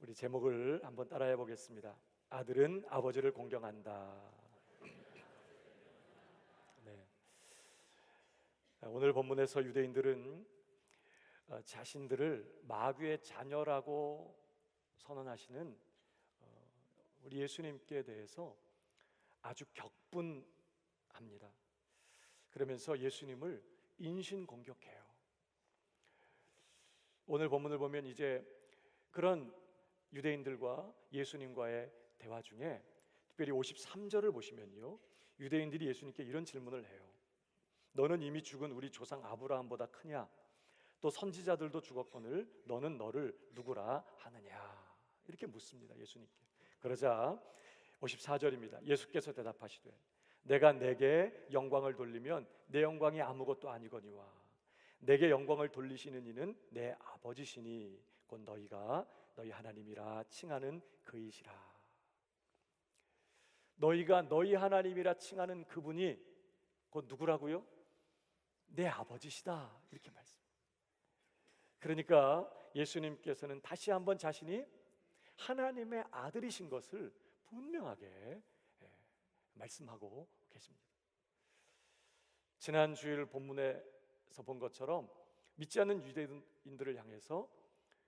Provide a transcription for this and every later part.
우리 제목을 한번 따라해 보겠습니다. 아들은 아버지를 공경한다. 네. 오늘 본문에서 유대인들은 자신들을 마귀의 자녀라고 선언하시는 우리 예수님께 대해서 아주 격분합니다. 그러면서 예수님을 인신공격해요. 오늘 본문을 보면 이제 그런 유대인들과 예수님과의 대화 중에 특별히 53절을 보시면요, 유대인들이 예수님께 이런 질문을 해요. 너는 이미 죽은 우리 조상 아브라함보다 크냐? 또 선지자들도 죽었거늘 너는 너를 누구라 하느냐? 이렇게 묻습니다, 예수님께. 그러자 54절입니다. 예수께서 대답하시되 내가 내게 영광을 돌리면 내 영광이 아무것도 아니거니와 내게 영광을 돌리시는 이는 내 아버지시니 곧 너희가 너희 하나님이라 칭하는 그이시라. 너희가 너희 하나님이라 칭하는 그분이 곧 누구라고요? 내 아버지시다, 이렇게 말씀. 그러니까 예수님께서는 다시 한번 자신이 하나님의 아들이신 것을 분명하게 말씀하고 계십니다. 지난 주일 본문에서 본 것처럼 믿지 않는 유대인들을 향해서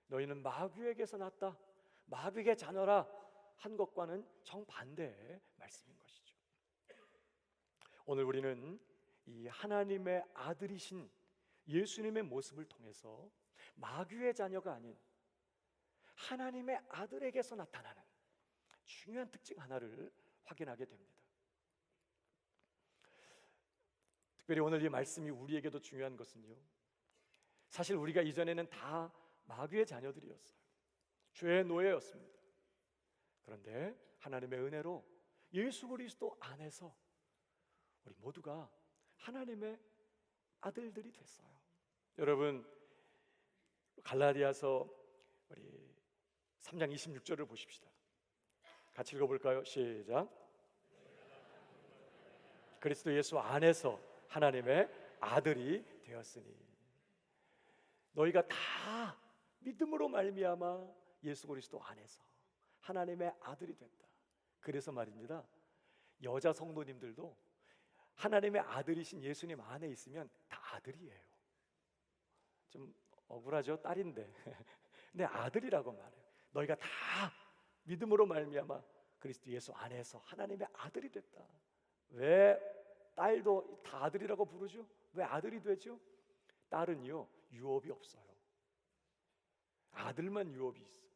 너희는 마귀에게서 났다, 마귀의 자녀라 한 것과는 정반대의 말씀인 것이죠. 오늘 우리는 이 하나님의 아들이신 예수님의 모습을 통해서 마귀의 자녀가 아닌 하나님의 아들에게서 나타나는 중요한 특징 하나를 확인하게 됩니다. 특별히 오늘 이 말씀이 우리에게도 중요한 것은요, 사실 우리가 이전에는 다 마귀의 자녀들이었어요. 죄의 노예였습니다. 그런데 하나님의 은혜로 예수 그리스도 안에서 우리 모두가 하나님의 아들들이 됐어요. 여러분, 갈라디아서 우리 3장 26절을 보십시다. 같이 읽어볼까요? 시작. 그리스도 예수 안에서 하나님의 아들이 되었으니 너희가 다 믿음으로 말미암아 예수 그리스도 안에서 하나님의 아들이 됐다. 그래서 말입니다, 여자 성도님들도 하나님의 아들이신 예수님 안에 있으면 다 아들이에요. 좀 억울하죠? 딸인데 근데 아들이라고 말해요. 너희가 다 믿음으로 말미암아 그리스도 예수 안에서 하나님의 아들이 됐다. 왜 딸도 다 아들이라고 부르죠? 왜 아들이 되죠? 딸은요, 유업이 없어요. 아들만 유업이 있어.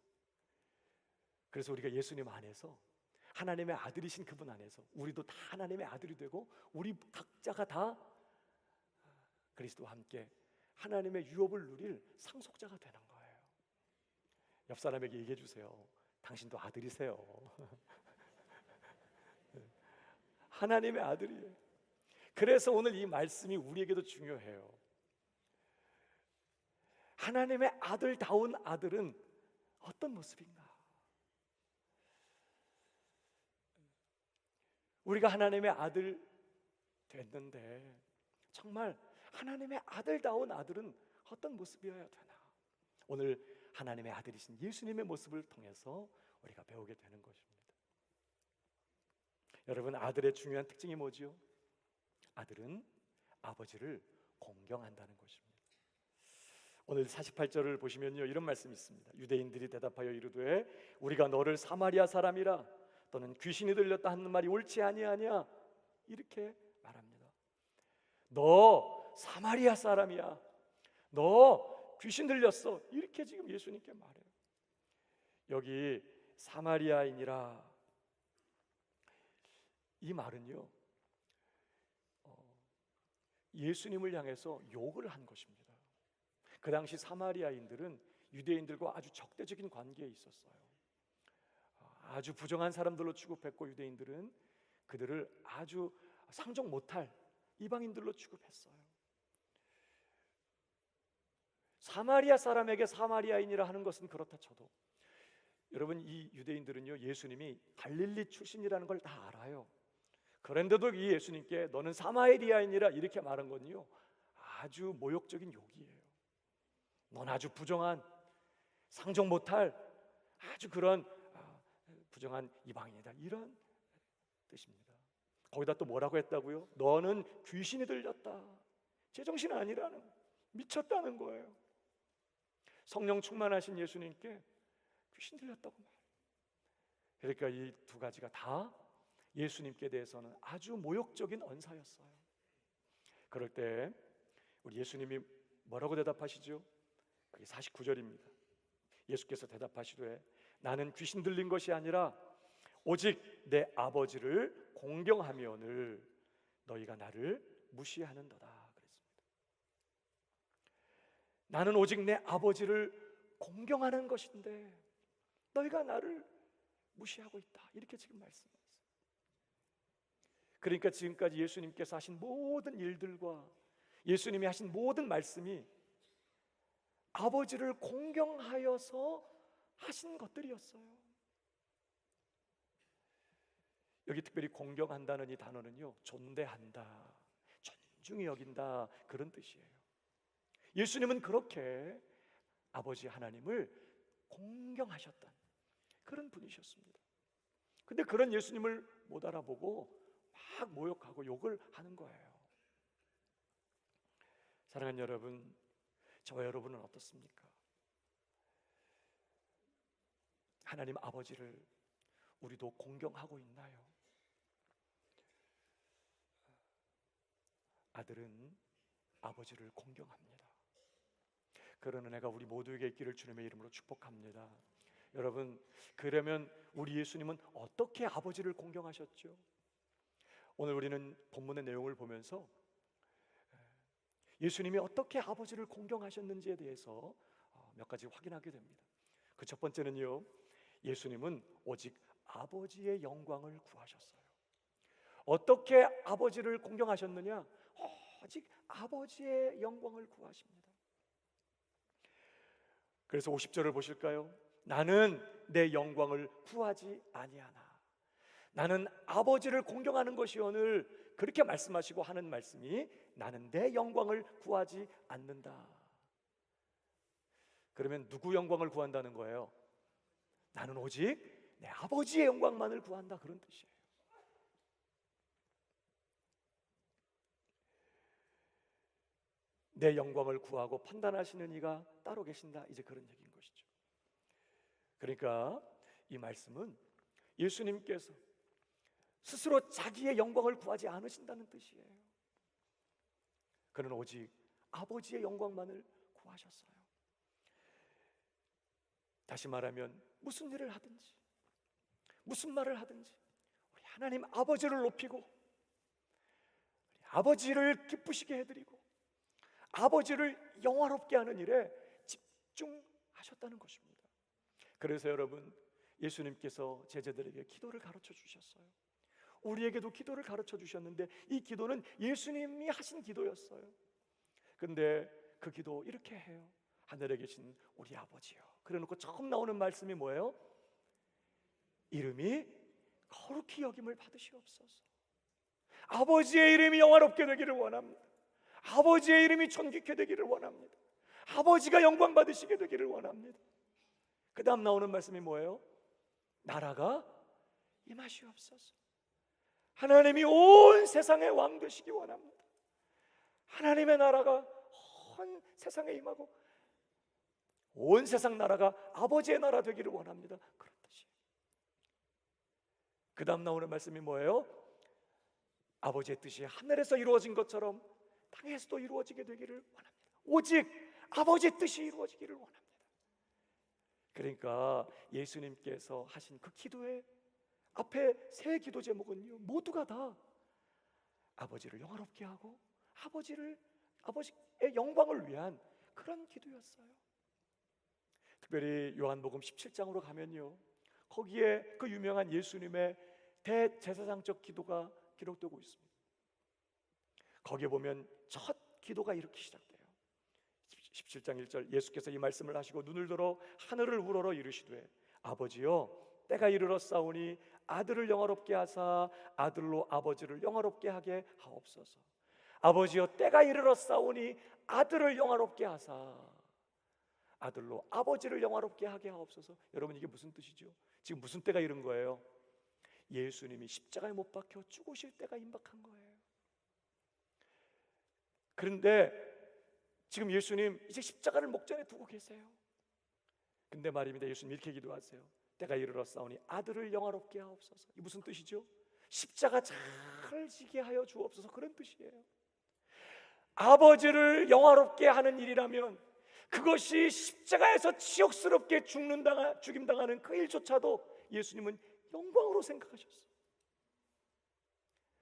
그래서 우리가 예수님 안에서 하나님의 아들이신 그분 안에서 우리도 다 하나님의 아들이 되고 우리 각자가 다 그리스도와 함께 하나님의 유업을 누릴 상속자가 되는 거예요. 옆 사람에게 얘기해 주세요. 당신도 아들이세요. 하나님의 아들이에요. 그래서 오늘 이 말씀이 우리에게도 중요해요. 하나님의 아들다운 아들은 어떤 모습인가? 우리가 하나님의 아들 됐는데 정말 하나님의 아들다운 아들은 어떤 모습이어야 되나? 오늘 하나님의 아들이신 예수님의 모습을 통해서 우리가 배우게 되는 것입니다. 여러분, 아들의 중요한 특징이 뭐죠? 아들은 아버지를 공경한다는 것입니다. 오늘 48절을 보시면요, 이런 말씀이 있습니다. 유대인들이 대답하여 이르되 우리가 너를 사마리아 사람이라 또는 귀신이 들렸다 하는 말이 옳지 아니하냐, 이렇게 말합니다. 너 사마리아 사람이야, 너 귀신 들렸어, 이렇게 지금 예수님께 말해요. 여기 사마리아인이라, 이 말은요, 예수님을 향해서 욕을 한 것입니다. 그 당시 사마리아인들은 유대인들과 아주 적대적인 관계에 있었어요. 아주 부정한 사람들로 취급했고 유대인들은 그들을 아주 상종 못할 이방인들로 취급했어요. 사마리아 사람에게 사마리아인이라 하는 것은 그렇다 쳐도 여러분, 이 유대인들은요, 예수님이 갈릴리 출신이라는 걸 다 알아요. 그런데도 이 예수님께 너는 사마리아인이라 이렇게 말한 건요, 아주 모욕적인 욕이에요. 넌 아주 부정한, 상종 못할 아주 그런 부정한 이방인이다, 이런 뜻입니다. 거기다 또 뭐라고 했다고요? 너는 귀신이 들렸다. 제정신 아니라는, 미쳤다는 거예요. 성령 충만하신 예수님께 귀신 들렸다고 말해요. 그러니까 이 두 가지가 다 예수님께 대해서는 아주 모욕적인 언사였어요. 그럴 때 우리 예수님이 뭐라고 대답하시죠? 그게 49절입니다. 예수께서 대답하시되 나는 귀신 들린 것이 아니라 오직 내 아버지를 공경하며늘 너희가 나를 무시하는도다 그랬습니다. 나는 오직 내 아버지를 공경하는 것인데 너희가 나를 무시하고 있다, 이렇게 지금 말씀하세요. 그러니까 지금까지 예수님께서 하신 모든 일들과 예수님이 하신 모든 말씀이 아버지를 공경하여서 하신 것들이었어요. 여기 특별히 공경한다는 이 단어는요, 존대한다, 존중히 여긴다, 그런 뜻이에요. 예수님은 그렇게 아버지 하나님을 공경하셨던 그런 분이셨습니다. 근데 그런 예수님을 못 알아보고 막 모욕하고 욕을 하는 거예요. 사랑하는 여러분, 저와 여러분은 어떻습니까? 하나님 아버지를 우리도 공경하고 있나요? 아들은 아버지를 공경합니다. 그런 은혜가 우리 모두에게 있기를 주님의 이름으로 축복합니다. 여러분, 그러면 우리 예수님은 어떻게 아버지를 공경하셨죠? 오늘 우리는 본문의 내용을 보면서 예수님이 어떻게 아버지를 공경하셨는지에 대해서 몇 가지 확인하게 됩니다. 그 첫 번째는요, 예수님은 오직 아버지의 영광을 구하셨어요. 어떻게 아버지를 공경하셨느냐? 오직 아버지의 영광을 구하십니다. 그래서 50절을 보실까요? 나는 내 영광을 구하지 아니하나. 나는 아버지를 공경하는 것이 오늘 그렇게 말씀하시고 하는 말씀이 나는 내 영광을 구하지 않는다. 그러면 누구 영광을 구한다는 거예요? 나는 오직 내 아버지의 영광만을 구한다, 그런 뜻이에요. 내 영광을 구하고 판단하시는 이가 따로 계신다, 이제 그런 얘기인 것이죠. 그러니까 이 말씀은 예수님께서 스스로 자기의 영광을 구하지 않으신다는 뜻이에요. 그는 오직 아버지의 영광만을 구하셨어요. 다시 말하면 무슨 일을 하든지 무슨 말을 하든지 우리 하나님 아버지를 높이고 우리 아버지를 기쁘시게 해드리고 아버지를 영화롭게 하는 일에 집중하셨다는 것입니다. 그래서 여러분, 예수님께서 제자들에게 기도를 가르쳐 주셨어요. 우리에게도 기도를 가르쳐 주셨는데 이 기도는 예수님이 하신 기도였어요. 근데 그 기도 이렇게 해요. 하늘에 계신 우리 아버지요. 그래놓고 처음 나오는 말씀이 뭐예요? 이름이 거룩히 여김을 받으시옵소서. 아버지의 이름이 영화롭게 되기를 원합니다. 아버지의 이름이 존귀케 되기를 원합니다. 아버지가 영광 받으시게 되기를 원합니다. 그 다음 나오는 말씀이 뭐예요? 나라가 임하시옵소서. 하나님이 온 세상의 왕 되시기 원합니다. 하나님의 나라가 온 세상에 임하고 온 세상 나라가 아버지의 나라 되기를 원합니다. 그런 뜻이에요. 그 다음 나오는 말씀이 뭐예요? 아버지의 뜻이 하늘에서 이루어진 것처럼 땅에서도 이루어지게 되기를 원합니다. 오직 아버지의 뜻이 이루어지기를 원합니다. 그러니까 예수님께서 하신 그 기도의 앞에 세 기도 제목은요, 모두가 다 아버지를 영화롭게 하고 아버지의 영광을 위한 그런 기도였어요. 특별히 요한복음 17장으로 가면요, 거기에 그 유명한 예수님의 대제사장적 기도가 기록되고 있습니다. 거기에 보면 첫 기도가 이렇게 시작돼요. 17장 1절, 예수께서 이 말씀을 하시고 눈을 들어 하늘을 우러러 이르시되 아버지여, 때가 이르렀사오니 아들을 영화롭게 하사 아들로 아버지를 영화롭게 하게 하옵소서. 아버지여, 때가 이르렀사오니 아들을 영화롭게 하사 아들로 아버지를 영화롭게 하게 하옵소서. 여러분, 이게 무슨 뜻이죠? 지금 무슨 때가 이른 거예요? 예수님이 십자가에 못 박혀 죽으실 때가 임박한 거예요. 그런데 지금 예수님 이제 십자가를 목전에 두고 계세요. 근데 말입니다, 예수님 이렇게 기도하세요. 때가 이르렀사오니 아들을 영화롭게 하옵소서. 이 무슨 뜻이죠? 십자가 잘 지게 하여 주옵소서, 그런 뜻이에요. 아버지를 영화롭게 하는 일이라면 그것이 십자가에서 치욕스럽게 죽임당하는 그 일조차도 예수님은 영광으로 생각하셨어요.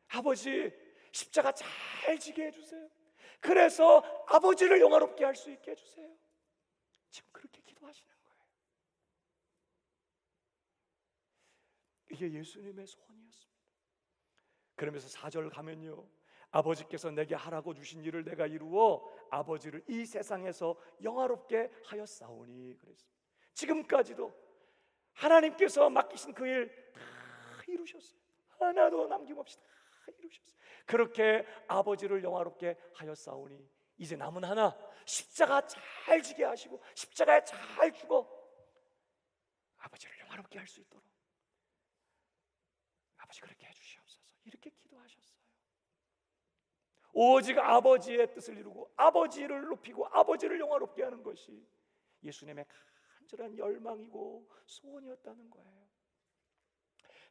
아버지, 십자가 잘 지게 해주세요. 그래서 아버지를 영화롭게 할 수 있게 해주세요. 지금 그렇게 기도하시는 거예요. 이게 예수님의 소원이었습니다. 그러면서 4절 가면요, 아버지께서 내게 하라고 주신 일을 내가 이루어 아버지를 이 세상에서 영화롭게 하였사오니 그랬습니다. 지금까지도 하나님께서 맡기신 그 일 다 이루셨어요. 하나도 남김없이 다 이루셨어요. 그렇게 아버지를 영화롭게 하였사오니 이제 남은 하나, 십자가 잘 지게 하시고 십자가에 잘 죽어 아버지를 영화롭게 할 수 있도록 아버지 그렇게 해주시옵소서. 이렇게 기도하셨어요. 오직 아버지의 뜻을 이루고 아버지를 높이고 아버지를 영화롭게 하는 것이 예수님의 간절한 열망이고 소원이었다는 거예요.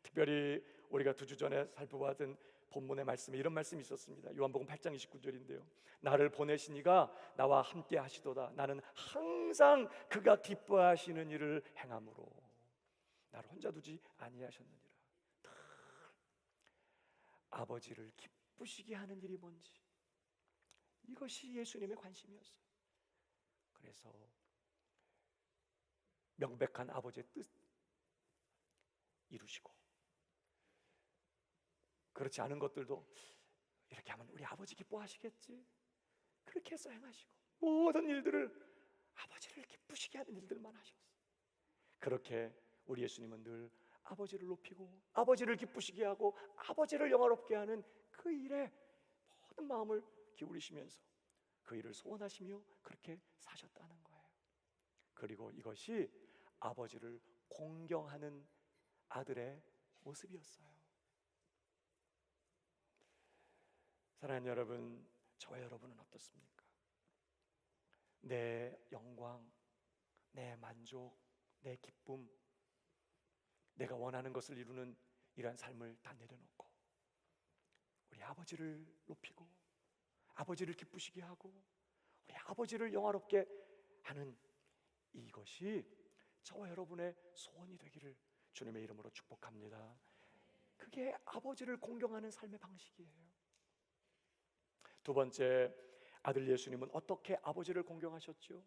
특별히 우리가 2주 전에 살펴봤던 본문의 말씀에 이런 말씀이 있었습니다. 요한복음 8장 29절인데요, 나를 보내신 이가 나와 함께 하시도다. 나는 항상 그가 기뻐하시는 일을 행함으로 나를 혼자 두지 아니하셨느니라. 아버지를 기쁘시게 하는 일이 뭔지, 이것이 예수님의 관심이었어요. 그래서 명백한 아버지의 뜻 이루시고, 그렇지 않은 것들도 이렇게 하면 우리 아버지 기뻐하시겠지, 그렇게 해서 행하시고, 모든 일들을 아버지를 기쁘시게 하는 일들만 하셨어요. 그렇게 우리 예수님은 늘 아버지를 높이고 아버지를 기쁘시게 하고 아버지를 영화롭게 하는 그 일에 모든 마음을 기울이시면서 그 일을 소원하시며 그렇게 사셨다는 거예요. 그리고 이것이 아버지를 공경하는 아들의 모습이었어요. 사랑하는 여러분, 저와 여러분은 어떻습니까? 내 영광, 내 만족, 내 기쁨, 내가 원하는 것을 이루는 이러한 삶을 다 내려놓고 우리 아버지를 높이고 아버지를 기쁘시게 하고 우리 아버지를 영화롭게 하는 이것이 저와 여러분의 소원이 되기를 주님의 이름으로 축복합니다. 그게 아버지를 공경하는 삶의 방식이에요. 두 번째, 아들 예수님은 어떻게 아버지를 공경하셨죠?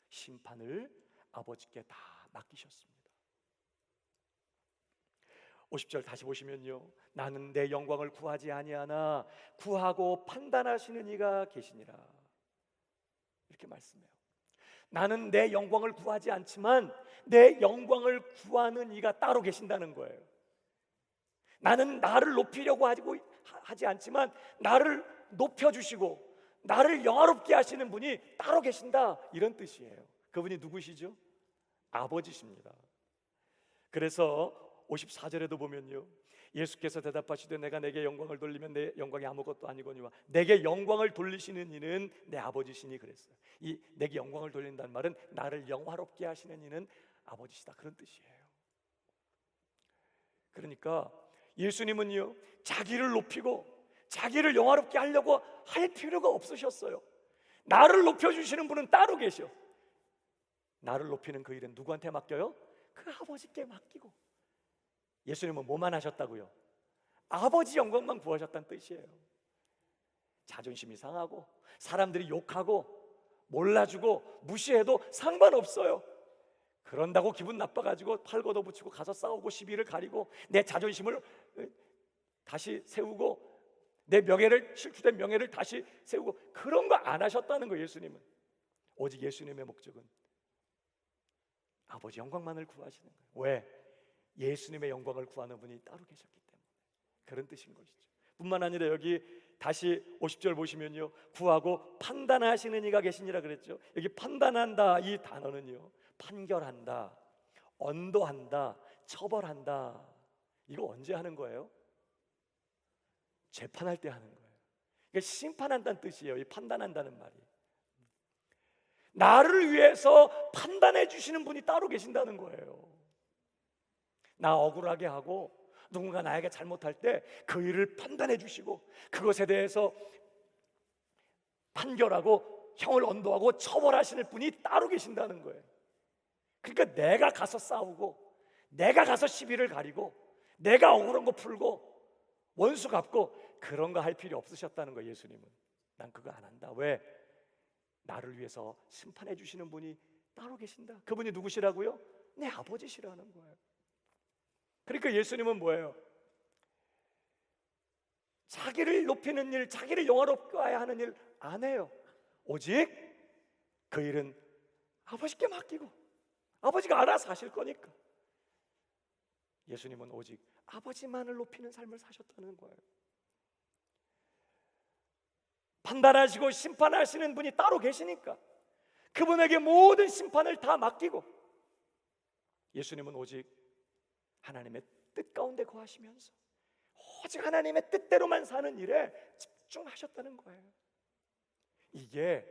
심판을 아버지께 다 맡기셨습니다. 50절 다시 보시면요, 나는 내 영광을 구하지 아니하나 구하고 판단하시는 이가 계시니라, 이렇게 말씀해요. 나는 내 영광을 구하지 않지만 내 영광을 구하는 이가 따로 계신다는 거예요. 나는 나를 높이려고 하지 않지만 나를 높여주시고 나를 영화롭게 하시는 분이 따로 계신다, 이런 뜻이에요. 그분이 누구시죠? 아버지십니다. 그래서 54절에도 보면요, 예수께서 대답하시되 내가 내게 영광을 돌리면 내 영광이 아무것도 아니거니와 내게 영광을 돌리시는 이는 내 아버지시니 그랬어요. 이 내게 영광을 돌린다는 말은 나를 영화롭게 하시는 이는 아버지시다, 그런 뜻이에요. 그러니까 예수님은요, 자기를 높이고 자기를 영화롭게 하려고 할 필요가 없으셨어요. 나를 높여주시는 분은 따로 계셔. 나를 높이는 그 일은 누구한테 맡겨요? 그 아버지께 맡기고. 예수님은 뭐만 하셨다고요? 아버지 영광만 구하셨다는 뜻이에요. 자존심이 상하고 사람들이 욕하고 몰라주고 무시해도 상관없어요. 그런다고 기분 나빠가지고 팔 걷어붙이고 가서 싸우고 시비를 가리고 내 자존심을 다시 세우고 내 명예를, 실추된 명예를 다시 세우고 그런 거 안 하셨다는 거예요. 예수님은 오직 예수님의 목적은 아버지 영광만을 구하시는 거예요. 왜? 예수님의 영광을 구하는 분이 따로 계셨기 때문에 그런 뜻인 것이죠. 뿐만 아니라 여기 다시 50절 보시면요, 구하고 판단하시는 이가 계시니라 그랬죠. 여기 판단한다 이 단어는요, 판결한다, 언도한다, 처벌한다. 이거 언제 하는 거예요? 재판할 때 하는 거예요. 그러니까 심판한다는 뜻이에요, 이 판단한다는 말이. 나를 위해서 판단해 주시는 분이 따로 계신다는 거예요. 나 억울하게 하고 누군가 나에게 잘못할 때 그 일을 판단해 주시고 그것에 대해서 판결하고 형을 언도하고 처벌하시는 분이 따로 계신다는 거예요. 그러니까 내가 가서 싸우고 내가 가서 시비를 가리고 내가 억울한 거 풀고 원수 갚고 그런 거 할 필요 없으셨다는 거예요. 예수님은 난 그거 안 한다. 왜? 나를 위해서 심판해 주시는 분이 따로 계신다. 그분이 누구시라고요? 내 아버지시라는 거예요. 그러니까 예수님은 뭐예요? 자기를 높이는 일, 자기를 영화롭게 하는 일 안 해요. 오직 그 일은 아버지께 맡기고 아버지가 알아서 하실 거니까. 예수님은 오직 아버지만을 높이는 삶을 사셨다는 거예요. 판단하시고 심판하시는 분이 따로 계시니까 그분에게 모든 심판을 다 맡기고 예수님은 오직 하나님의 뜻 가운데 거하시면서 오직 하나님의 뜻대로만 사는 일에 집중하셨다는 거예요. 이게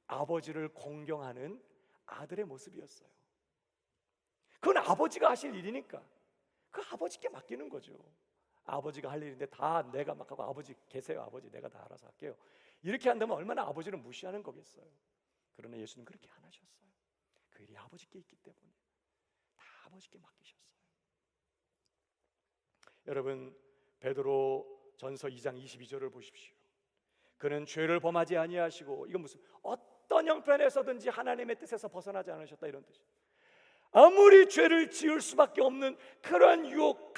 아버지를 공경하는 아들의 모습이었어요. 그건 아버지가 하실 일이니까 그 아버지께 맡기는 거죠. 아버지가 할 일인데 다 내가 막 하고 아버지 계세요. 아버지 내가 다 알아서 할게요. 이렇게 한다면 얼마나 아버지를 무시하는 거겠어요. 그러나 예수님 그렇게 안 하셨어요. 그 일이 아버지께 있기 때문에 다 아버지께 맡기셨어요. 여러분, 베드로 전서 2장 22절을 보십시오. 그는 죄를 범하지 아니하시고, 이건 무슨 어떤 형편에서든지 하나님의 뜻에서 벗어나지 않으셨다 이런 뜻이에요. 아무리 죄를 지을 수밖에 없는 그런 유혹,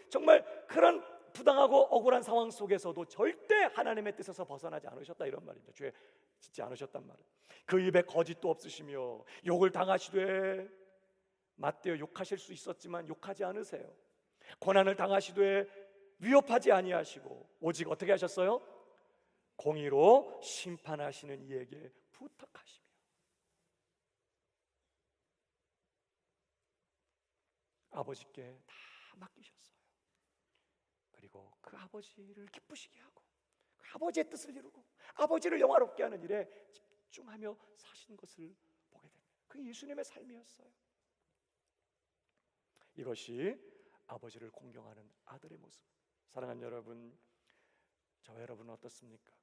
정말 그런 부당하고 억울한 상황 속에서도 절대 하나님의 뜻에서 벗어나지 않으셨다 이런 말입니다. 죄 짓지 않으셨단 말이에요. 그 입에 거짓도 없으시며 욕을 당하시되, 맞대어 욕하실 수 있었지만 욕하지 않으세요. 고난을 당하시되 위협하지 아니하시고 오직 어떻게 하셨어요? 공의로 심판하시는 이에게 부탁하시며 아버지께 다 맡기셨어요. 그리고 그 아버지를 기쁘시게 하고 그 아버지의 뜻을 이루고 아버지를 영화롭게 하는 일에 집중하며 사신 것을 보게 됩니다. 그게 예수님의 삶이었어요. 이것이 아버지를 공경하는 아들의 모습. 사랑하는 여러분, 저와 여러분은 어떻습니까?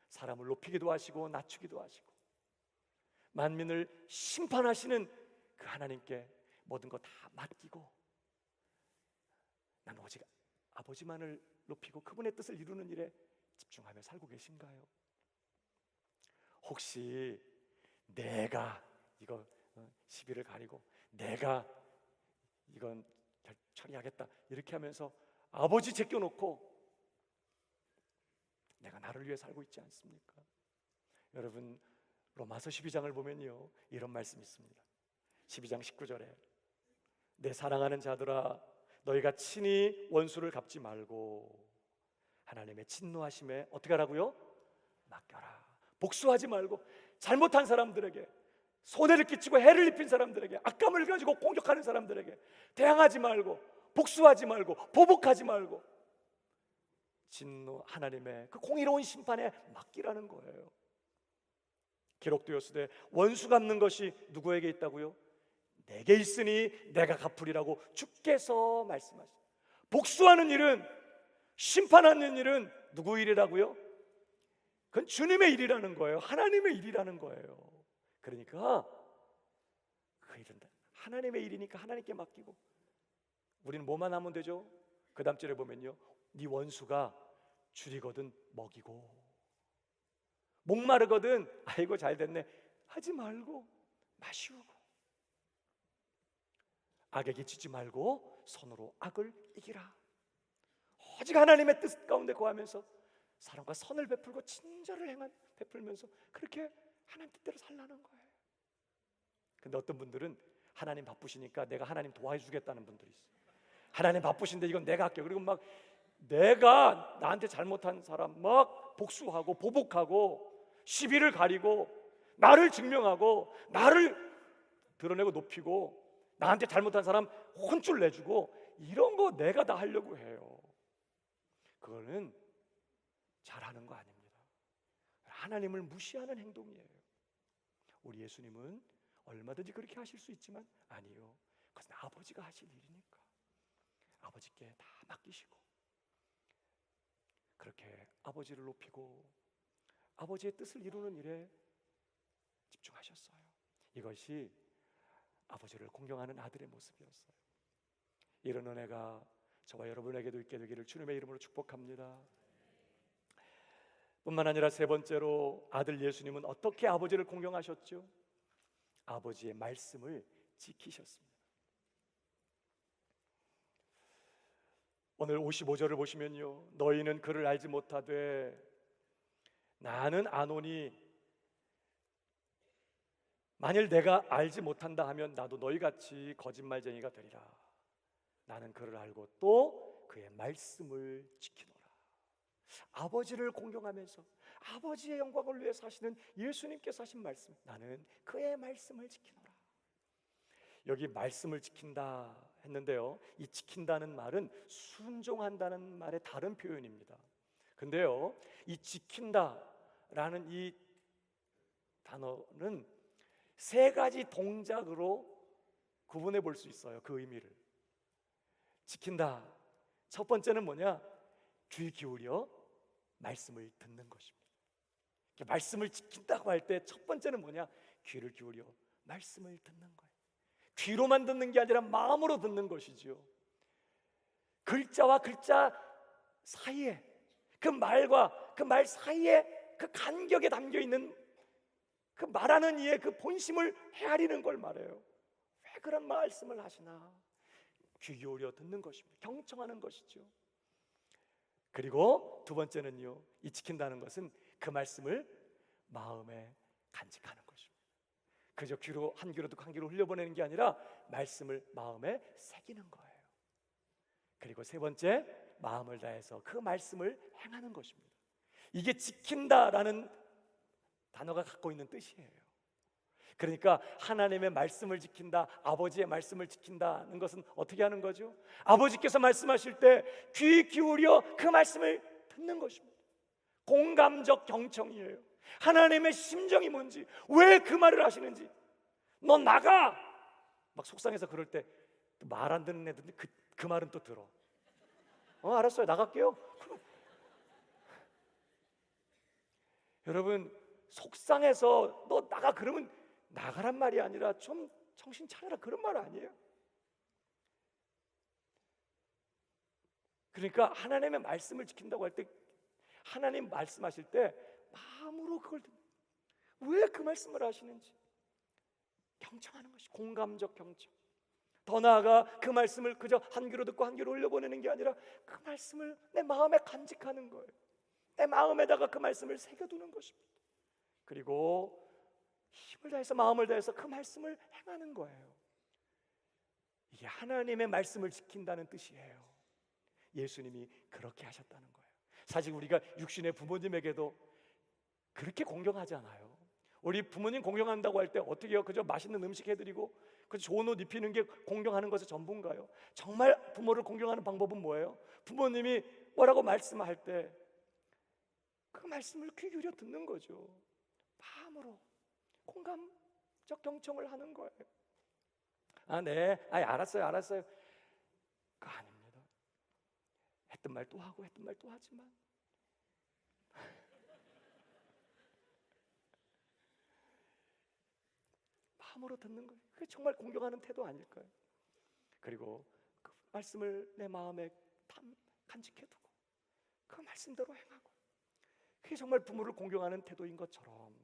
사람을 높이기도 하시고 낮추기도 하시고 만민을 심판하시는 그 하나님께 모든 거 다 맡기고 난 오직 아버지만을 높이고 그분의 뜻을 이루는 일에 집중하며 살고 계신가요? 혹시 내가 이거 시비를 가리고 내가 이건 처리하겠다 이렇게 하면서 아버지 제껴놓고 내가 나를 위해 살고 있지 않습니까? 여러분, 로마서 12장을 보면요 이런 말씀이 있습니다. 12장 19절에 내 사랑하는 자들아 너희가 친히 원수를 갚지 말고 하나님의 진노하심에 어떻게 하라고요? 맡겨라. 복수하지 말고 잘못한 사람들에게 손해를 끼치고 해를 입힌 사람들에게 악감을 가지고 공격하는 사람들에게 대항하지 말고 복수하지 말고 보복하지 말고 진노 하나님의 그 공의로운 심판에 맡기라는 거예요. 기록되었으되 원수 갚는 것이 누구에게 있다고요? 내게 있으니 내가 갚으리라고 주께서 말씀하시죠. 복수하는 일은 심판하는 일은 누구 일이라고요? 그건 주님의 일이라는 거예요. 하나님의 일이라는 거예요. 그러니까 그 일은 하나님의 일이니까 하나님께 맡기고 우리는 뭐만 하면 되죠? 그 다음 절에 보면요 네 원수가 줄이거든 먹이고 목마르거든 아이고 잘됐네 하지 말고 마시우고 악에게 지지 말고 손으로 악을 이기라. 오직 하나님의 뜻 가운데 거하면서 사람과 선을 베풀고 친절을 베풀면서 그렇게 하나님 뜻대로 살라는 거예요. 근데 어떤 분들은 하나님 바쁘시니까 내가 하나님 도와주겠다는 분들이 있어요. 하나님 바쁘신데 이건 내가 할게요. 그리고 막 내가 나한테 잘못한 사람 막 복수하고 보복하고 시비를 가리고 나를 증명하고 나를 드러내고 높이고 나한테 잘못한 사람 혼쭐 내주고 이런 거 내가 다 하려고 해요. 그거는 잘하는 거 아닙니다. 하나님을 무시하는 행동이에요. 우리 예수님은 얼마든지 그렇게 하실 수 있지만 아니요, 그것은 아버지가 하실 일이니까 아버지께 다 맡기시고 그렇게 아버지를 높이고 아버지의 뜻을 이루는 일에 집중하셨어요. 이것이 아버지를 공경하는 아들의 모습이었어요. 이런 은혜가 저와 여러분에게도 있게 되기를 주님의 이름으로 축복합니다. 뿐만 아니라 세 번째로 아들 예수님은 어떻게 아버지를 공경하셨죠? 아버지의 말씀을 지키셨습니다. 오늘 55절을 보시면요, 너희는 그를 알지 못하되 나는 아노니 만일 내가 알지 못한다 하면 나도 너희같이 거짓말쟁이가 되리라. 나는 그를 알고 또 그의 말씀을 지키노라. 아버지를 공경하면서 아버지의 영광을 위해서 하시는 예수님께서 하신 말씀, 나는 그의 말씀을 지키노라. 여기 말씀을 지킨다 했는데요, 이 지킨다는 말은 순종한다는 말의 다른 표현입니다. 근데요, 이 지킨다라는 이 단어는 세 가지 동작으로 구분해 볼 수 있어요. 그 의미를. 지킨다, 첫 번째는 뭐냐? 귀 기울여 말씀을 듣는 것입니다. 말씀을 지킨다고 할 때 첫 번째는 뭐냐? 귀를 기울여 말씀을 듣는 거예요. 귀로만 듣는 게 아니라 마음으로 듣는 것이지요. 글자와 글자 사이에, 그 말과 그 말 사이에 그 간격에 담겨 있는 그 말하는 이의 그 본심을 헤아리는 걸 말해요. 왜 그런 말씀을 하시나? 귀 기울여 듣는 것입니다. 경청하는 것이죠. 그리고 두 번째는요, 이 지킨다는 것은 그 말씀을 마음에 간직하는 것입니다. 그저 귀로 한 귀로 듣고 한 귀로 흘려보내는 게 아니라 말씀을 마음에 새기는 거예요. 그리고 세 번째, 마음을 다해서 그 말씀을 행하는 것입니다. 이게 지킨다라는 단어가 갖고 있는 뜻이에요. 그러니까 하나님의 말씀을 지킨다, 아버지의 말씀을 지킨다는 것은 어떻게 하는 거죠? 아버지께서 말씀하실 때 귀 기울여 그 말씀을 듣는 것입니다. 공감적 경청이에요. 하나님의 심정이 뭔지, 왜 그 말을 하시는지. 너 나가! 막 속상해서 그럴 때 말 안 듣는 애들 그 말은 또 들어. 알았어요, 나갈게요. 여러분, 속상해서 너 나가 그러면 나가란 말이 아니라 좀 정신 차려라 그런 말 아니에요. 그러니까 하나님의 말씀을 지킨다고 할 때, 하나님 말씀하실 때 마음으로 그걸 왜 그 말씀을 하시는지 경청하는 것이 공감적 경청. 더 나아가 그 말씀을 그저 한 귀로 듣고 한 귀로 흘려보내는 게 아니라 그 말씀을 내 마음에 간직하는 거예요. 내 마음에다가 그 말씀을 새겨두는 것입니다. 그리고 힘을 다해서 마음을 다해서 그 말씀을 행하는 거예요. 이게 하나님의 말씀을 지킨다는 뜻이에요. 예수님이 그렇게 하셨다는 거예요. 사실 우리가 육신의 부모님에게도 그렇게 공경하잖아요. 우리 부모님 공경한다고 할 때 어떻게 해요? 그저 맛있는 음식 해드리고 그 좋은 옷 입히는 게 공경하는 것의 전부인가요? 정말 부모를 공경하는 방법은 뭐예요? 부모님이 뭐라고 말씀할 때 그 말씀을 귀 기울여 듣는 거죠. 마음으로 공감적 경청을 하는 거예요. 네, 알았어요. 그거 아닙니다. 했던 말 또 하고 했던 말 또 하지만 마음으로 듣는 거예요. 그게 정말 공경하는 태도 아닐까요? 그리고 그 말씀을 내 마음에 간직해두고 그 말씀대로 행하고, 그게 정말 부모를 공경하는 태도인 것처럼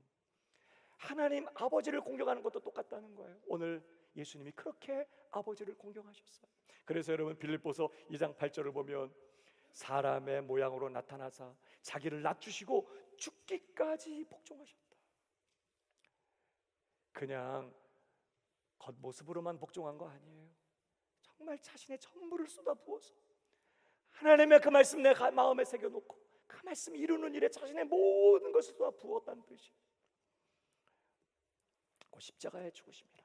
하나님 아버지를 공경하는 것도 똑같다는 거예요. 오늘 예수님이 그렇게 아버지를 공경하셨어요. 그래서 여러분, 빌립보서 2장 8절을 보면 사람의 모양으로 나타나사 자기를 낮추시고 죽기까지 복종하셨다. 그냥 겉모습으로만 복종한 거 아니에요. 정말 자신의 전부를 쏟아부어서 하나님의 그 말씀 내 마음에 새겨놓고 그 말씀 이루는 일에 자신의 모든 것을 쏟아 부었다는 뜻이 그 십자가의 죽으심이라.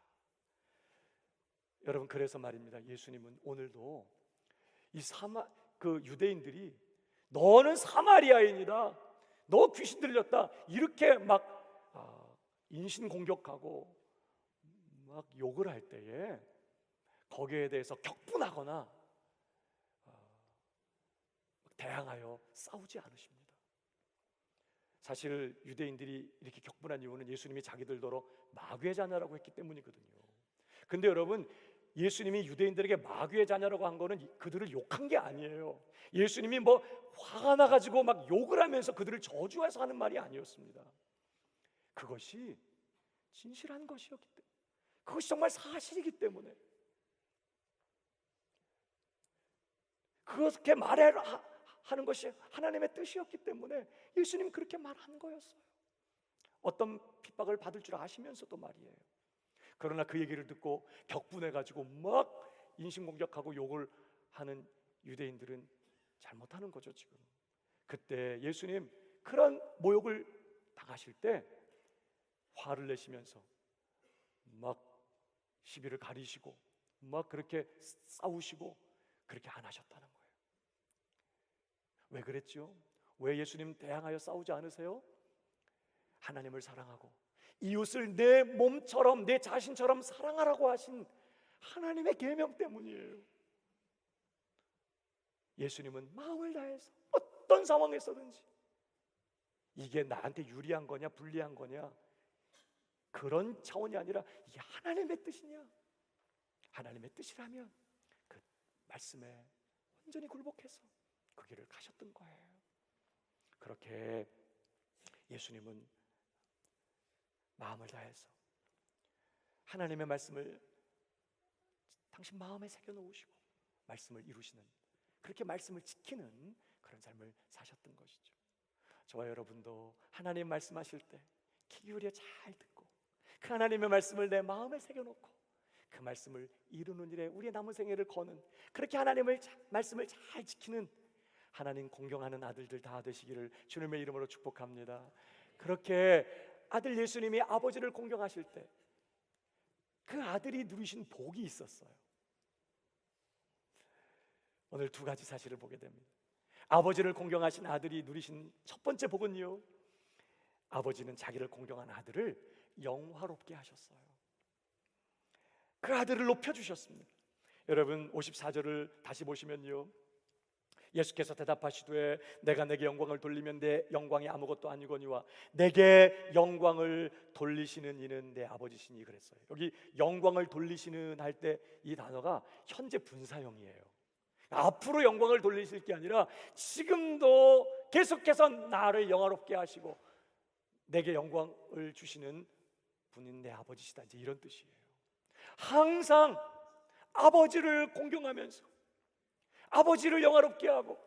여러분, 그래서 말입니다. 예수님은 오늘도 이 그 유대인들이 너는 사마리아인이다, 너 귀신 들렸다, 이렇게 막 인신 공격하고 막 욕을 할 때에 거기에 대해서 격분하거나 대항하여 싸우지 않으십니다. 사실 유대인들이 이렇게 격분한 이유는 예수님이 자기들더러 마귀의 자녀라고 했기 때문이거든요. 근데 여러분, 예수님이 유대인들에게 마귀의 자녀라고 한 거는 그들을 욕한 게 아니에요. 예수님이 뭐 화가 나가지고 막 욕을 하면서 그들을 저주해서 하는 말이 아니었습니다. 그것이 진실한 것이었기 때문에, 그것이 정말 사실이기 때문에, 그렇게 하는 것이 하나님의 뜻이었기 때문에 예수님 그렇게 말한 거였어요. 어떤 핍박을 받을 줄 아시면서도 말이에요. 그러나 그 얘기를 듣고 격분해가지고 막 인신공격하고 욕을 하는 유대인들은 잘못하는 거죠. 지금 그때 예수님 그런 모욕을 당하실 때 화를 내시면서 막 시비를 가리시고 막 그렇게 싸우시고 그렇게 안 하셨다는 거예요. 왜 그랬죠? 왜 예수님 대항하여 싸우지 않으세요? 하나님을 사랑하고 이웃을 내 몸처럼, 내 자신처럼 사랑하라고 하신 하나님의 계명 때문이에요. 예수님은 마음을 다해서 어떤 상황에서든지 이게 나한테 유리한 거냐 불리한 거냐 그런 차원이 아니라 이게 하나님의 뜻이냐, 하나님의 뜻이라면 그 말씀에 완전히 굴복해서 그 길을 가셨던 거예요. 그렇게 예수님은 마음을 다해서 하나님의 말씀을 당신 마음에 새겨놓으시고 말씀을 이루시는, 그렇게 말씀을 지키는 그런 삶을 사셨던 것이죠. 저와 여러분도 하나님 말씀하실 때 귀 기울여 잘 듣고 그 하나님의 말씀을 내 마음에 새겨놓고 그 말씀을 이루는 일에 우리의 남은 생애를 거는, 그렇게 하나님의 말씀을 잘 지키는 하나님 공경하는 아들들 다 되시기를 주님의 이름으로 축복합니다. 그렇게 아들 예수님이 아버지를 공경하실 때 그 아들이 누리신 복이 있었어요. 오늘 두 가지 사실을 보게 됩니다. 아버지를 공경하신 아들이 누리신 첫 번째 복은요, 아버지는 자기를 공경한 아들을 영화롭게 하셨어요. 그 아들을 높여주셨습니다. 여러분 54절을 다시 보시면요, 예수께서 대답하시되 내가 내게 영광을 돌리면 내 영광이 아무것도 아니거니와 내게 영광을 돌리시는 이는 내 아버지시니 그랬어요. 여기 영광을 돌리시는 할 때 이 단어가 현재 분사형이에요. 앞으로 영광을 돌리실 게 아니라 지금도 계속해서 나를 영화롭게 하시고 내게 영광을 주시는 분인 내 아버지시다, 이제 이런 뜻이에요. 항상 아버지를 공경하면서 아버지를 영화롭게 하고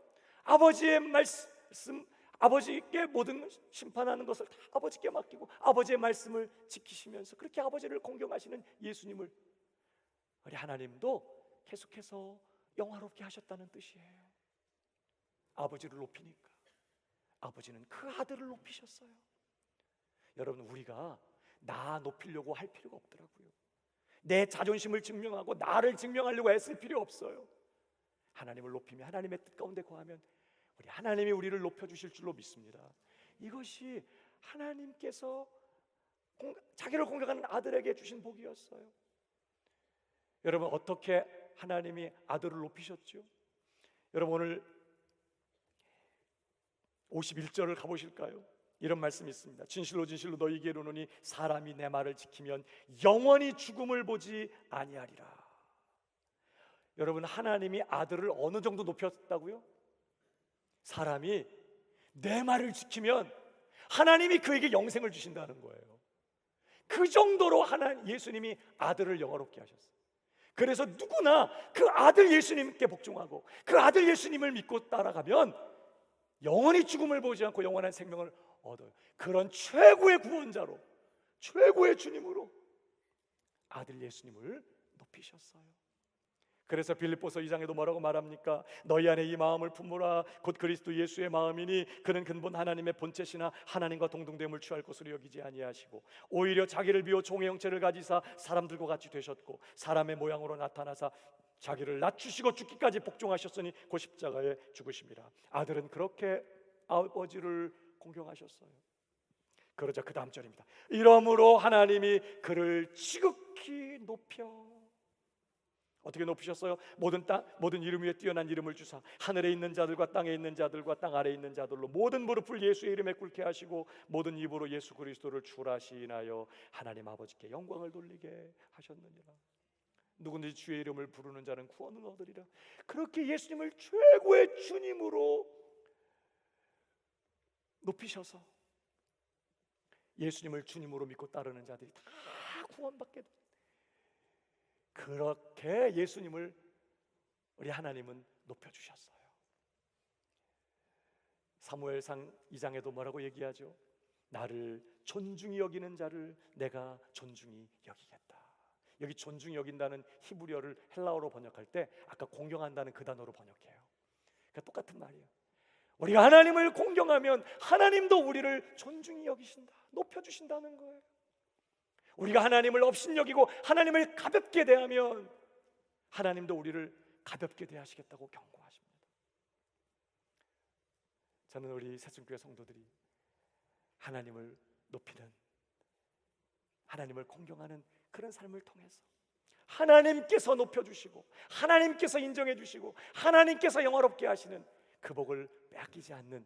아버지의 말씀, 아버지께 모든 심판하는 것을 다 아버지께 맡기고 아버지의 말씀을 지키시면서 그렇게 아버지를 공경하시는 예수님을 우리 하나님도 계속해서 영화롭게 하셨다는 뜻이에요. 아버지를 높이니까 아버지는 그 아들을 높이셨어요. 여러분, 우리가 나 높이려고 할 필요가 없더라고요. 내 자존심을 증명하고 나를 증명하려고 애쓸 필요 없어요. 하나님을 높이며 하나님의 뜻 가운데 거하면 우리 하나님이 우리를 높여주실 줄로 믿습니다. 이것이 하나님께서 자기를 공경하는 아들에게 주신 복이었어요. 여러분, 어떻게 하나님이 아들을 높이셨죠? 여러분, 오늘 51절을 가보실까요? 이런 말씀이 있습니다. 진실로 진실로 너희에게 이르노니 사람이 내 말을 지키면 영원히 죽음을 보지 아니하리라. 여러분, 하나님이 아들을 어느 정도 높였다고요? 사람이 내 말을 지키면 하나님이 그에게 영생을 주신다는 거예요. 그 정도로 예수님이 아들을 영화롭게 하셨어요. 그래서 누구나 그 아들 예수님께 복종하고 그 아들 예수님을 믿고 따라가면 영원히 죽음을 보지 않고 영원한 생명을 얻어요. 그런 최고의 구원자로, 최고의 주님으로 아들 예수님을 높이셨어요. 그래서 빌립보서 2장에도 뭐라고 말합니까? 너희 안에 이 마음을 품으라. 곧 그리스도 예수의 마음이니 그는 근본 하나님의 본체시나 하나님과 동등됨을 취할 것으로 여기지 아니하시고 오히려 자기를 비워 종의 형체를 가지사 사람들과 같이 되셨고 사람의 모양으로 나타나사 자기를 낮추시고 죽기까지 복종하셨으니 그 십자가에 죽으심이라. 아들은 그렇게 아버지를 공경하셨어요. 그러자 그 다음 절입니다. 이러므로 하나님이 그를 지극히 높여. 어떻게 높으셨어요? 모든 이름 위에 뛰어난 이름을 주사 하늘에 있는 자들과 땅에 있는 자들과 땅 아래에 있는 자들로 모든 무릎을 예수의 이름에 꿇게 하시고 모든 입으로 예수 그리스도를 주라 시인하여 하나님 아버지께 영광을 돌리게 하셨느니라. 누구든지 주의 이름을 부르는 자는 구원을 얻으리라. 그렇게 예수님을 최고의 주님으로 높이셔서 예수님을 주님으로 믿고 따르는 자들이 다 구원받게 됩니다. 그렇게 예수님을 우리 하나님은 높여주셨어요. 사무엘상 2장에도 뭐라고 얘기하죠? 나를 존중히 여기는 자를 내가 존중히 여기겠다. 여기 존중히 여긴다는 히브리어를 헬라어로 번역할 때 아까 공경한다는 그 단어로 번역해요. 그러니까 똑같은 말이에요. 우리가 하나님을 공경하면 하나님도 우리를 존중히 여기신다, 높여주신다는 거예요. 우리가 하나님을 업신여기고 하나님을 가볍게 대하면 하나님도 우리를 가볍게 대하시겠다고 경고하십니다. 저는 우리 새순교회 성도들이 하나님을 높이는, 하나님을 공경하는 그런 삶을 통해서 하나님께서 높여주시고 하나님께서 인정해주시고 하나님께서 영화롭게 하시는 그 복을 빼앗기지 않는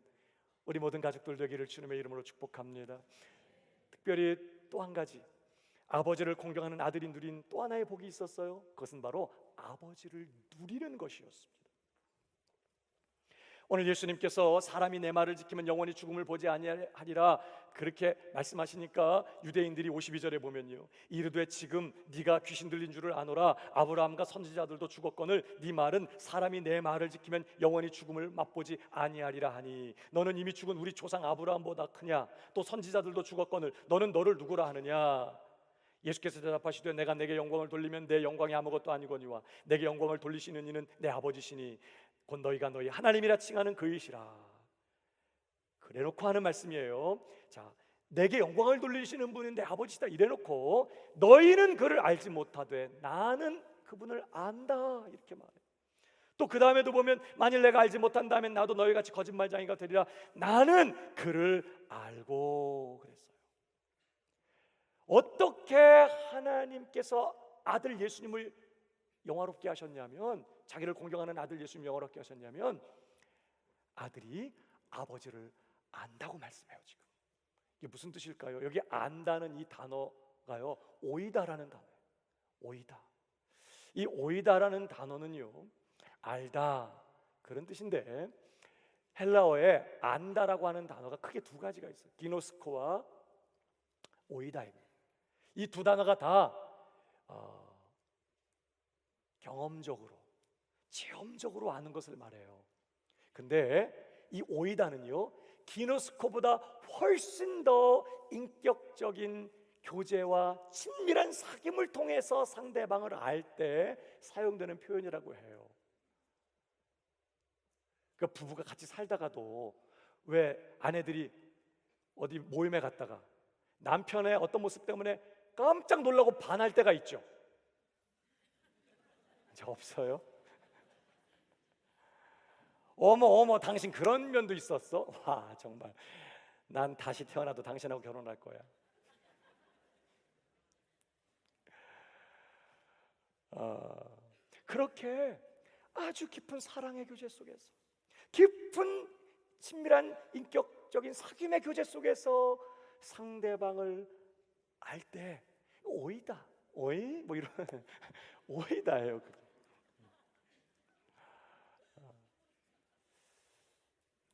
우리 모든 가족들 되기를 주님의 이름으로 축복합니다. 특별히 또 한 가지, 아버지를 공경하는 아들이 누린 또 하나의 복이 있었어요. 그것은 바로 아버지를 누리는 것이었습니다. 오늘 예수님께서 사람이 내 말을 지키면 영원히 죽음을 보지 아니하리라 그렇게 말씀하시니까 유대인들이 52절에 보면요, 이르되 지금 네가 귀신 들린 줄을 아노라. 아브라함과 선지자들도 죽었거늘 네 말은 사람이 내 말을 지키면 영원히 죽음을 맛보지 아니하리라 하니 너는 이미 죽은 우리 조상 아브라함보다 크냐? 또 선지자들도 죽었거늘 너는 너를 누구라 하느냐? 예수께서 대답하시되 내가 내게 영광을 돌리면 내 영광이 아무것도 아니거니와 내게 영광을 돌리시는 이는 내 아버지시니 곧 너희가 너희 하나님이라 칭하는 그이시라. 그래놓고 하는 말씀이에요. 자, 내게 영광을 돌리시는 분은 내 아버지시다 이래놓고 너희는 그를 알지 못하되 나는 그분을 안다 이렇게 말해요. 또 그 다음에도 보면 만일 내가 알지 못한다면 나도 너희같이 거짓말쟁이가 되리라. 나는 그를 알고 그랬어요. 어떻게 하나님께서 아들 예수님을 영화롭게 하셨냐면, 자기를 공경하는 아들 예수님 영화롭게 하셨냐면 아들이 아버지를 안다고 말씀해요. 지금 이게 무슨 뜻일까요? 여기 안다는 이 단어가요, 오이다라는 단어예요. 오이다. 이 오이다라는 단어는요, 알다 그런 뜻인데 헬라어에 안다라고 하는 단어가 크게 두 가지가 있어요. 기노스코와 오이다입니다. 이 두 단어가 다 경험적으로, 체험적으로 아는 것을 말해요. 근데 이 오이다는요, 기노스코보다 훨씬 더 인격적인 교제와 친밀한 사귐을 통해서 상대방을 알 때 사용되는 표현이라고 해요. 그러니까 부부가 같이 살다가도 왜 아내들이 어디 모임에 갔다가 남편의 어떤 모습 때문에 깜짝 놀라고 반할 때가 있죠. 저 없어요? 어머 당신 그런 면도 있었어? 와 정말 난 다시 태어나도 당신하고 결혼할 거야. 그렇게 아주 깊은 사랑의 교제 속에서, 깊은 친밀한 인격적인 사귐의 교제 속에서 상대방을 알 때 오이다, 오이 뭐 이런 오이다예요.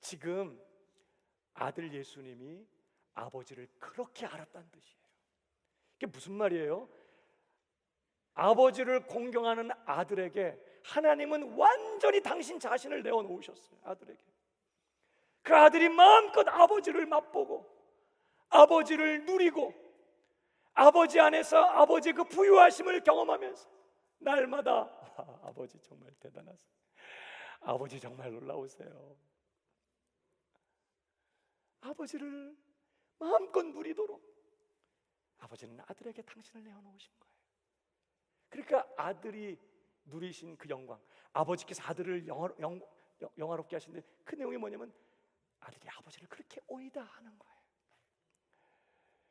지금 아들 예수님이 아버지를 그렇게 알았다는 뜻이에요. 이게 무슨 말이에요? 아버지를 공경하는 아들에게 하나님은 완전히 당신 자신을 내어놓으셨어요. 아들에게. 그 아들이 마음껏 아버지를 맛보고 아버지를 누리고 아버지 안에서 아버지의 그 부유하심을 경험하면서 날마다 아버지 정말 대단하세요. 아버지 정말 놀라우세요. 아버지를 마음껏 누리도록 아버지는 아들에게 당신을 내어놓으신 거예요. 그러니까 아들이 누리신 그 영광, 아버지께서 아들을 영화롭게 하시는데 그 내용이 뭐냐면 아들이 아버지를 그렇게 오이다 하는 거예요.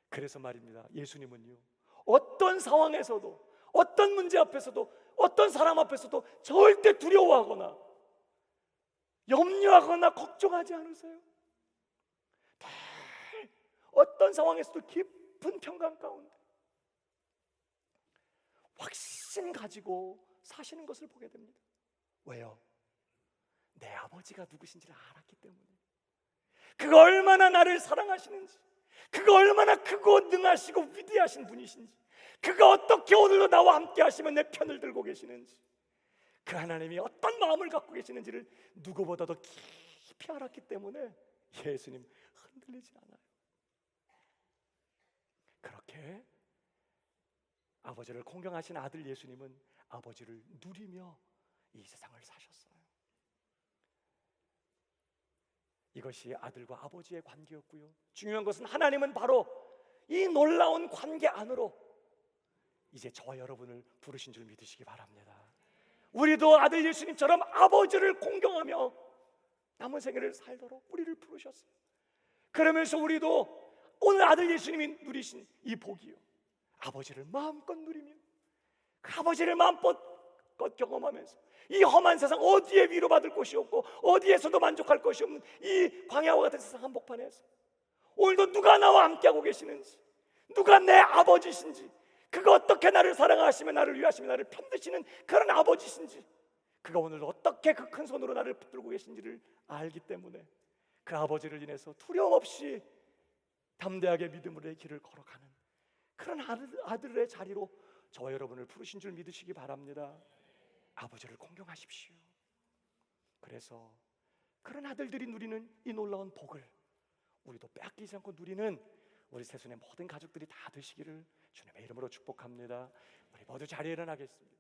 그래서 말입니다, 예수님은요 어떤 상황에서도, 어떤 문제 앞에서도, 어떤 사람 앞에서도 절대 두려워하거나 염려하거나 걱정하지 않으세요. 늘 어떤 상황에서도 깊은 평강 가운데 확신 가지고 사시는 것을 보게 됩니다. 왜요? 내 아버지가 누구신지를 알았기 때문에. 그가 얼마나 나를 사랑하시는지, 그가 얼마나 크고 능하시고 위대하신 분이신지, 그가 어떻게 오늘도 나와 함께 하시면 내 편을 들고 계시는지, 그 하나님이 어떤 마음을 갖고 계시는지를 누구보다도 깊이 알았기 때문에 예수님 흔들리지 않아요. 그렇게 아버지를 공경하신 아들 예수님은 아버지를 누리며 이 세상을 사셨어요. 이것이 아들과 아버지의 관계였고요, 중요한 것은 하나님은 바로 이 놀라운 관계 안으로 이제 저와 여러분을 부르신 줄 믿으시기 바랍니다. 우리도 아들 예수님처럼 아버지를 공경하며 남은 생애를 살도록 우리를 부르셨어요. 그러면서 우리도 오늘 아들 예수님이 누리신 이 복이요, 아버지를 마음껏 누리며 그 아버지를 마음껏 경험하면서 이 험한 세상 어디에 위로받을 곳이 없고 어디에서도 만족할 것이 없는 이 광야와 같은 세상 한복판에서 오늘도 누가 나와 함께하고 계시는지, 누가 내 아버지신지, 그가 어떻게 나를 사랑하시며 나를 위하시며 나를 편드시는 그런 아버지신지, 그가 오늘도 어떻게 그 큰 손으로 나를 붙들고 계신지를 알기 때문에 그 아버지를 인해서 두려움 없이 담대하게 믿음으로의 길을 걸어가는 그런 아들의 자리로 저와 여러분을 부르신 줄 믿으시기 바랍니다. 아버지를 공경하십시오. 그래서 그런 아들들이 누리는 이 놀라운 복을 우리도 빼앗기지 않고 누리는 우리 새순의 모든 가족들이 다 되시기를 주님의 이름으로 축복합니다. 우리 모두 자리에 일어나겠습니다.